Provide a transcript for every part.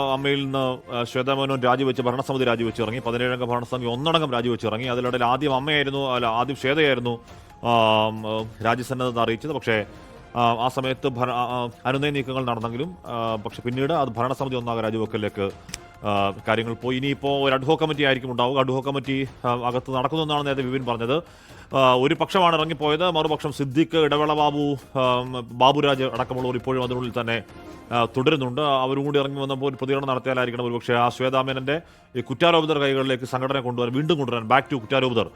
അമ്മയിൽ നിന്ന് ശ്വേതാ മേനോൻ രാജിവെച്ച് ഭരണസമിതി രാജിവെച്ച് ഇറങ്ങി. 17-അംഗ ഭരണസമിതി ഒന്നടങ്കം രാജിവെച്ച് ഇറങ്ങി. അതിനിടയിൽ ആദ്യം ശ്വേതയായിരുന്നു രാജ്യസന്നദ്ധത അറിയിച്ചത്. പക്ഷേ ആ സമയത്ത് അനുനയ നീക്കങ്ങൾ നടന്നെങ്കിലും പക്ഷെ പിന്നീട് അത് ഭരണസമിതി ഒന്നാകെ രാജിവെക്കലിലേക്ക് കാര്യങ്ങൾ പോയി. ഇനിയിപ്പോൾ ഒരു അഡ്ഹോ കമ്മിറ്റി ആയിരിക്കും ഉണ്ടാവുക. അഡ്ഹോ കമ്മിറ്റി അകത്ത് നടക്കുന്നതെന്നാണ് നേരത്തെ വിപിൻ പറഞ്ഞത്. ഒരു പക്ഷമാണ് ഇറങ്ങിപ്പോയത്, മറുപക്ഷം സിദ്ദിഖ്, ഇടവേള ബാബുരാജ് അടക്കമുള്ളവർ ഇപ്പോഴും അതിനുള്ളിൽ തന്നെ തുടരുന്നുണ്ട്. അവരും കൂടി ഇറങ്ങി വന്നപ്പോൾ ഒരു പ്രതികരണം നടത്തിയാലായിരിക്കണം ഒരുപക്ഷെ ആ ശ്വേതാമേനന്റെ ഈ കുറ്റാരോപിതർ കൈകളിലേക്ക് സംഘടന കൊണ്ടുവരാൻ ബാക്ക് ടു കുറ്റാരോപിതർ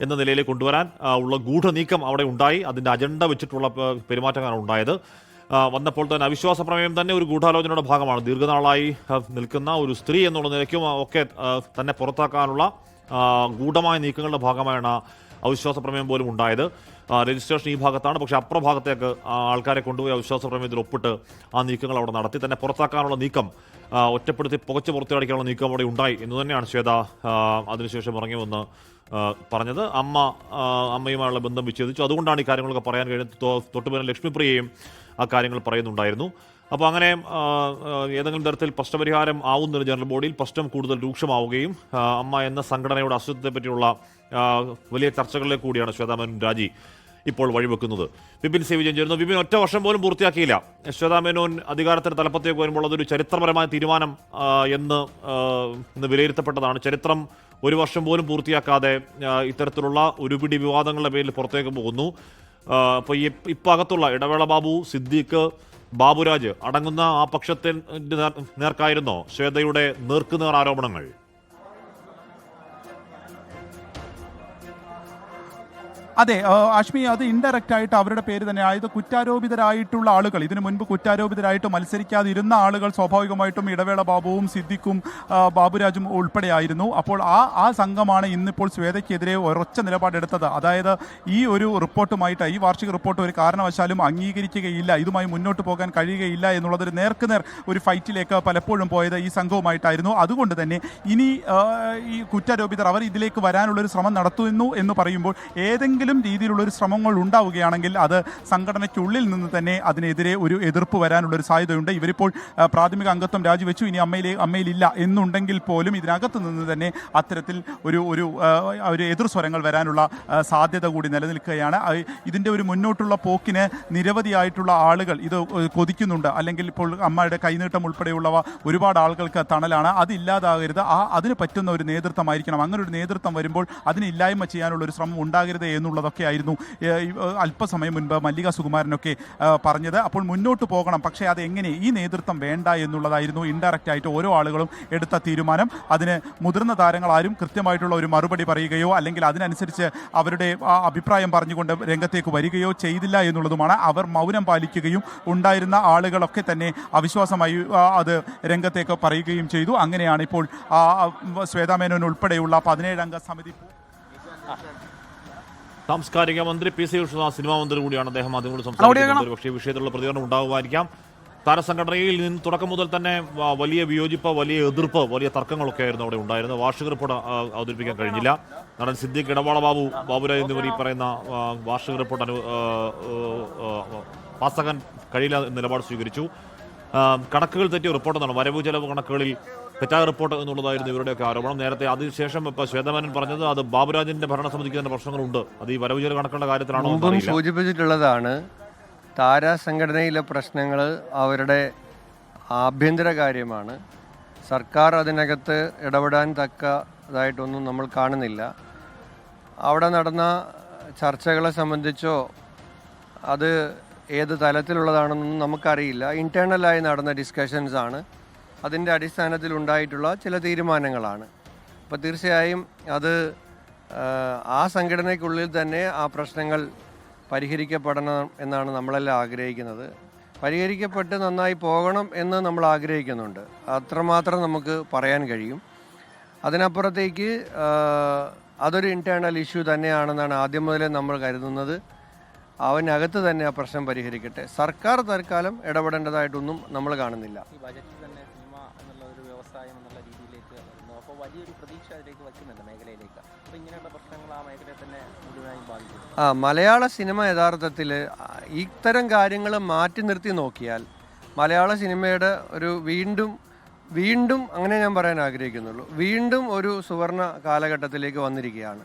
എന്ന നിലയിലേക്ക് കൊണ്ടുവരാൻ ഉള്ള ഗൂഢനീക്കം അവിടെ ഉണ്ടായി. അതിൻ്റെ അജണ്ട വെച്ചിട്ടുള്ള പെരുമാറ്റമാണ് ഉണ്ടായത്. വന്നപ്പോൾ തന്നെ അവിശ്വാസ പ്രമേയം തന്നെ ഒരു ഗൂഢാലോചനയുടെ ഭാഗമാണ്. ദീർഘനാളായി നിൽക്കുന്ന ഒരു സ്ത്രീ എന്നുള്ള നിലയ്ക്കും ഒക്കെ തന്നെ പുറത്താക്കാനുള്ള ഗൂഢമായ നീക്കങ്ങളുടെ ഭാഗമായാണ് അവിശ്വാസ പ്രമേയം പോലും ഉണ്ടായത്. രജിസ്ട്രേഷൻ ഈ ഭാഗത്താണ്, പക്ഷേ അപ്രഭാഗത്തേക്ക് ആൾക്കാരെ കൊണ്ടുപോയി അവിശ്വാസ പ്രമേയത്തിൽ ഒപ്പിട്ട് ആ നീക്കങ്ങൾ അവിടെ നടത്തി. തന്നെ പുറത്താക്കാനുള്ള നീക്കം, ഒറ്റപ്പെടുത്തി പുകച്ച് പുറത്തിയടിക്കാനുള്ള നീക്കം അവിടെ ഉണ്ടായി എന്ന് തന്നെയാണ് ശ്വേത അതിനുശേഷം ഇറങ്ങി വന്ന് പറഞ്ഞത്. അമ്മയുമായുള്ള ബന്ധം വിച്ഛേദിച്ചു, അതുകൊണ്ടാണ് ഈ കാര്യങ്ങളൊക്കെ പറയാൻ കഴിഞ്ഞത്. തൊട്ടുപിന്നിൽ ലക്ഷ്മിപ്രിയയും ആ കാര്യങ്ങൾ പറയുന്നുണ്ടായിരുന്നു. അപ്പോൾ അങ്ങനെ ഏതെങ്കിലും തരത്തിൽ പ്രശ്നപരിഹാരം ആവുന്നൊരു ജനറൽ ബോഡിയിൽ പ്രശ്നം കൂടുതൽ രൂക്ഷമാവുകയും അമ്മ എന്ന സംഘടനയുടെ അസ്തിത്വത്തെ പറ്റിയുള്ള വലിയ ചർച്ചകളിലേക്ക് കൂടിയാണ് ശ്വേതാ മേനോൻ രാജി ഇപ്പോൾ വഴിവെക്കുന്നത്. വിപിൻ സി വിജയൻ ചേരുന്നു. വിപിൻ, ഒറ്റ വർഷം പോലും പൂർത്തിയാക്കിയില്ല ശ്വേതാ മേനോൻ അധികാരത്തിന് തലപ്പത്തേക്ക് വരുമ്പോൾ അതൊരു ചരിത്രപരമായ തീരുമാനം എന്ന് വിലയിരുത്തപ്പെട്ടതാണ്. ചരിത്രം ഒരു വർഷം പോലും പൂർത്തിയാക്കാതെ ഇത്തരത്തിലുള്ള ഒരുപിടി വിവാദങ്ങളുടെ പേരിൽ പുറത്തേക്ക് പോകുന്നു. അപ്പോൾ ഇപ്പോൾ അകത്തുള്ള ഇടവേള ബാബു, സിദ്ദീഖ്, ബാബുരാജ് അടങ്ങുന്ന ആ പക്ഷത്തിന്റെ നേർക്കായിരുന്നോ ശ്വേതയുടെ നേർക്കുനേർ ആരോപണങ്ങൾ? അതെ ആഷ്മി, അത് ഇൻഡയറക്റ്റ് ആയിട്ട് അവരുടെ പേര് തന്നെ. അതായത് കുറ്റാരോപിതരായിട്ടുള്ള ആളുകൾ, ഇതിനു മുൻപ് കുറ്റാരോപിതരായിട്ട് മത്സരിക്കാതിരുന്ന ആളുകൾ സ്വാഭാവികമായിട്ടും ഇടവേള ബാബുവും സിദ്ദിഖും ബാബുരാജും ഉൾപ്പെടെയായിരുന്നു. അപ്പോൾ ആ സംഘമാണ് ഇന്നിപ്പോൾ ശ്വേതയ്ക്കെതിരെ ഉറച്ച നിലപാടെടുത്തത്. അതായത് ഈ ഒരു റിപ്പോർട്ടുമായിട്ട്, ഈ വാർഷിക റിപ്പോർട്ട് ഒരു കാരണവശാലും അംഗീകരിക്കുകയില്ല, ഇതുമായി മുന്നോട്ട് പോകാൻ കഴിയുകയില്ല എന്നുള്ളതൊരു നേർക്കുനേർ ഒരു ഫൈറ്റിലേക്ക് പലപ്പോഴും പോയത് ഈ സംഘവുമായിട്ടായിരുന്നു. അതുകൊണ്ട് തന്നെ ഇനി ഈ കുറ്റാരോപിതർ അവർ ഇതിലേക്ക് വരാനുള്ളൊരു ശ്രമം നടത്തുന്നു എന്ന് പറയുമ്പോൾ ഏതെങ്കിലും രീതിയിലുള്ളൊരു ശ്രമങ്ങൾ ഉണ്ടാവുകയാണെങ്കിൽ അത് സംഘടനയ്ക്കുള്ളിൽ നിന്ന് തന്നെ അതിനെതിരെ ഒരു എതിർപ്പ് വരാനുള്ളൊരു സാധ്യതയുണ്ട്. ഇവരിപ്പോൾ പ്രാഥമിക അംഗത്വം രാജിവെച്ചു, ഇനി അമ്മയിലില്ല എന്നുണ്ടെങ്കിൽ പോലും ഇതിനകത്ത് നിന്ന് തന്നെ അത്തരത്തിൽ ഒരു എതിർ സ്വരങ്ങൾ വരാനുള്ള സാധ്യത കൂടി നിലനിൽക്കുകയാണ്. ഇതിൻ്റെ ഒരു മുന്നോട്ടുള്ള പോക്കിന് നിരവധിയായിട്ടുള്ള ആളുകൾ ഇത് കൊതിക്കുന്നുണ്ട്. അല്ലെങ്കിൽ ഇപ്പോൾ അമ്മയുടെ കൈനീട്ടം ഉൾപ്പെടെയുള്ളവ ഒരുപാട് ആളുകൾക്ക് തണലാണ്. അതില്ലാതാകരുത്, അതിന് പറ്റുന്ന ഒരു നേതൃത്വമായിരിക്കണം. അങ്ങനെ ഒരു നേതൃത്വം വരുമ്പോൾ അതിനെ ഇല്ലായ്മ ചെയ്യാനുള്ള ഒരു ശ്രമം ഉണ്ടാകരുത് എന്നുള്ളതൊക്കെ ആയിരുന്നു അല്പസമയം മുൻപ് മല്ലിക സുകുമാരനൊക്കെ പറഞ്ഞത്. അപ്പോൾ മുന്നോട്ട് പോകണം, പക്ഷേ അതെങ്ങനെ, ഈ നേതൃത്വം വേണ്ട എന്നുള്ളതായിരുന്നു ഇൻഡയറക്റ്റ് ആയിട്ട് ഓരോ ആളുകളും എടുത്ത തീരുമാനം. അതിന് മുതിർന്ന താരങ്ങൾ ആരും കൃത്യമായിട്ടുള്ള ഒരു മറുപടി പറയുകയോ അല്ലെങ്കിൽ അതിനനുസരിച്ച് അവരുടെ അഭിപ്രായം പറഞ്ഞുകൊണ്ട് രംഗത്തേക്ക് വരികയോ ചെയ്തില്ല എന്നുള്ളതുമാണ്. അവർ മൗനം പാലിക്കുകയും ഉണ്ടായിരുന്ന ആളുകളൊക്കെ തന്നെ അവിശ്വാസമായി അത് രംഗത്തേക്ക് പറയുകയും ചെയ്തു. അങ്ങനെയാണ് ഇപ്പോൾ ശ്വേതാ മേനോൻ ഉൾപ്പെടെയുള്ള 17-അംഗ സമിതി. സാംസ്കാരിക മന്ത്രി പി സി വിശ്വനാഥ്, സിനിമാ മന്ത്രി കൂടിയാണ് അദ്ദേഹം, അതുകൊണ്ട് സംസാരിക്കുന്നത്. പക്ഷേ വിഷയത്തിലുള്ള പ്രതികരണം ഉണ്ടാകുമായിരിക്കാം. താരസംഘടനയിൽ നിന്ന് തുടക്കം മുതൽ തന്നെ വലിയ വിയോജിപ്പ്, വലിയ എതിർപ്പ്, വലിയ തർക്കങ്ങളൊക്കെ ആയിരുന്നു അവിടെ ഉണ്ടായിരുന്നത്. വാർഷിക റിപ്പോർട്ട് അവതരിപ്പിക്കാൻ കഴിഞ്ഞില്ല. നടൻ സിദ്ദിഖ്, ഇടവേള ബാബുരാജ് എന്നിവർ ഈ പറയുന്ന വാർഷിക റിപ്പോർട്ട് പാസ്സാക്കാൻ കഴിയില്ല എന്ന നിലപാട് സ്വീകരിച്ചു. കണക്കുകൾ തെറ്റിയ റിപ്പോർട്ടെന്നാണ്, വരവ് ചെലവ് കണക്കുകളിൽ തെറ്റായ റിപ്പോർട്ട് എന്നുള്ളതായിരുന്നു ഇവരുടെയൊക്കെ ആരോപണം. നേരത്തെ അതിനുശേഷം ഇപ്പോൾ ശ്വേതാ മേനോൻ പറഞ്ഞത് അത് ബാബുരാജിന്റെ ഭരണസമിതിക്ക് തന്നെ പ്രശ്നങ്ങളുണ്ട്, അത് ഈ വരവ് ചെലവ് കണക്കുകളുടെ കാര്യത്തിലാണോ സൂചിപ്പിച്ചിട്ടുള്ളതാണ്. താരസംഘടനയിലെ പ്രശ്നങ്ങൾ അവരുടെ ആഭ്യന്തര കാര്യമാണ്. സർക്കാർ അതിനകത്ത് ഇടപെടാൻ തക്കതായിട്ടൊന്നും നമ്മൾ കാണുന്നില്ല. അവിടെ നടന്ന ചർച്ചകളെ സംബന്ധിച്ചോ അത് ഏത് തലത്തിലുള്ളതാണെന്നൊന്നും നമുക്കറിയില്ല. ഇൻറ്റേർണലായി നടന്ന ഡിസ്കഷൻസ് ആണ്, അതിൻ്റെ അടിസ്ഥാനത്തിൽ ഉണ്ടായിട്ടുള്ള ചില തീരുമാനങ്ങളാണ്. അപ്പോൾ തീർച്ചയായും അത് ആ സംഘടനയ്ക്കുള്ളിൽ തന്നെ ആ പ്രശ്നങ്ങൾ പരിഹരിക്കപ്പെടണം എന്നാണ് നമ്മളെല്ലാം ആഗ്രഹിക്കുന്നത്. പരിഹരിക്കപ്പെട്ട് നന്നായി പോകണം എന്ന് നമ്മൾ ആഗ്രഹിക്കുന്നുണ്ട്. അത്രമാത്രം നമുക്ക് പറയാൻ കഴിയും. അതിനപ്പുറത്തേക്ക് അതൊരു ഇൻറ്റേർണൽ ഇഷ്യൂ തന്നെയാണെന്നാണ് ആദ്യം മുതലേ നമ്മൾ കരുതുന്നത്. അവനകത്ത് തന്നെ ആ പ്രശ്നം പരിഹരിക്കട്ടെ. സർക്കാർ തൽക്കാലം ഇടപെടേണ്ടതായിട്ടൊന്നും നമ്മൾ കാണുന്നില്ല. മലയാള സിനിമ യഥാർത്ഥത്തിൽ ഇത്തരം കാര്യങ്ങൾ മാറ്റി നിർത്തി നോക്കിയാൽ മലയാള സിനിമയുടെ വീണ്ടും വീണ്ടും അങ്ങനെ ഞാൻ പറയാൻ ആഗ്രഹിക്കുന്നുള്ളൂ, വീണ്ടും ഒരു സുവർണ കാലഘട്ടത്തിലേക്ക് വന്നിരിക്കുകയാണ്.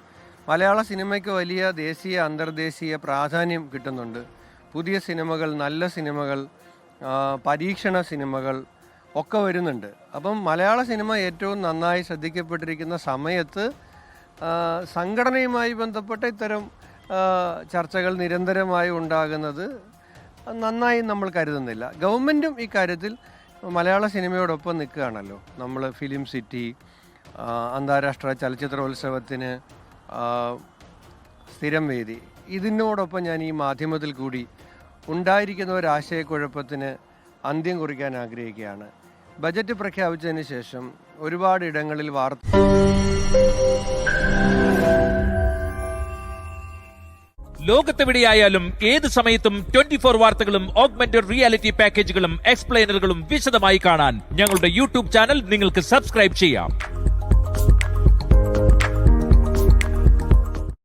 മലയാള സിനിമയ്ക്ക് വലിയ ദേശീയ അന്തർദേശീയ പ്രാധാന്യം കിട്ടുന്നുണ്ട്. പുതിയ സിനിമകൾ, നല്ല സിനിമകൾ, പരീക്ഷണ സിനിമകൾ ഒക്കെ വരുന്നുണ്ട്. അപ്പം മലയാള സിനിമ ഏറ്റവും നന്നായി ശ്രദ്ധിക്കപ്പെട്ടിരിക്കുന്ന സമയത്ത് സംഘടനയുമായി ബന്ധപ്പെട്ട ഇത്തരം ചർച്ചകൾ നിരന്തരമായി ഉണ്ടാകുന്നത് നന്നായി നമ്മൾ കരുതുന്നില്ല. ഗവൺമെൻറ്റും ഇക്കാര്യത്തിൽ മലയാള സിനിമയോടൊപ്പം നിൽക്കുകയാണല്ലോ. നമ്മൾ ഫിലിം സിറ്റി, അന്താരാഷ്ട്ര ചലച്ചിത്രോത്സവത്തിന് സ്ഥിരം വേദി, ഇതിനോടൊപ്പം ഞാൻ ഈ മാധ്യമത്തിൽ കൂടി ഉണ്ടായിരിക്കുന്ന ഒരു ആശയക്കുഴപ്പത്തിന് അന്ത്യം കുറിക്കാൻ ആഗ്രഹിക്കുകയാണ്. ബജറ്റ് പ്രഖ്യാപിച്ചതിന് ശേഷം ഒരുപാട് ഇടങ്ങളിൽ ലോകത്തെവിടെയായാലും ഏത് സമയത്തും 24 വാർത്തകളും ഓഗ്മെന്റഡ് റിയാലിറ്റി പാക്കേജുകളും എക്സ്പ്ലെയിനറുകളും വിശദമായി കാണാൻ ഞങ്ങളുടെ യൂട്യൂബ് ചാനൽ നിങ്ങൾക്ക് സബ്സ്ക്രൈബ് ചെയ്യാം.